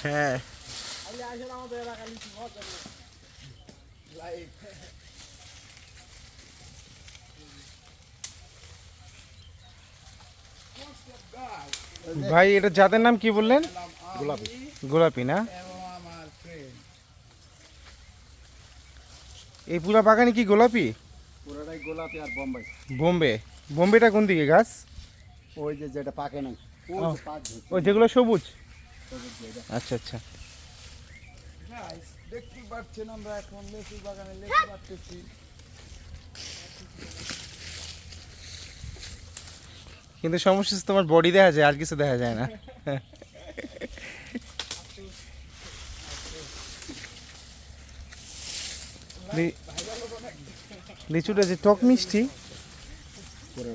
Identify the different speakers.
Speaker 1: হ্যাঁ ভাই, এটা জাতের নাম কি বললেন?
Speaker 2: গোলাপি।
Speaker 1: গোলাপি না? এই পুরা বাগানে কি গোলাপি?
Speaker 2: পুরোটাই গোলাপি আর বোম্বাই।
Speaker 1: বোম্বে। বোম্বেটা কোন দিকে গাছ?
Speaker 2: ওই যে যেটা পাকে নাই, ওই যে পাক ধরছে।
Speaker 1: ওই যেগুলো সবুজ।
Speaker 2: সবুজ যেটা।
Speaker 1: আচ্ছা আচ্ছা।
Speaker 2: দেখতে পাচ্ছেন আমরা এখন লেচু বাগানে লেচু পাচ্ছি।
Speaker 1: কিন্তু সমস্যা হচ্ছে তোমার বডি দেখা যায়, আর কিছু দেখা যায় না। লিচুটা যে টক মিষ্টি,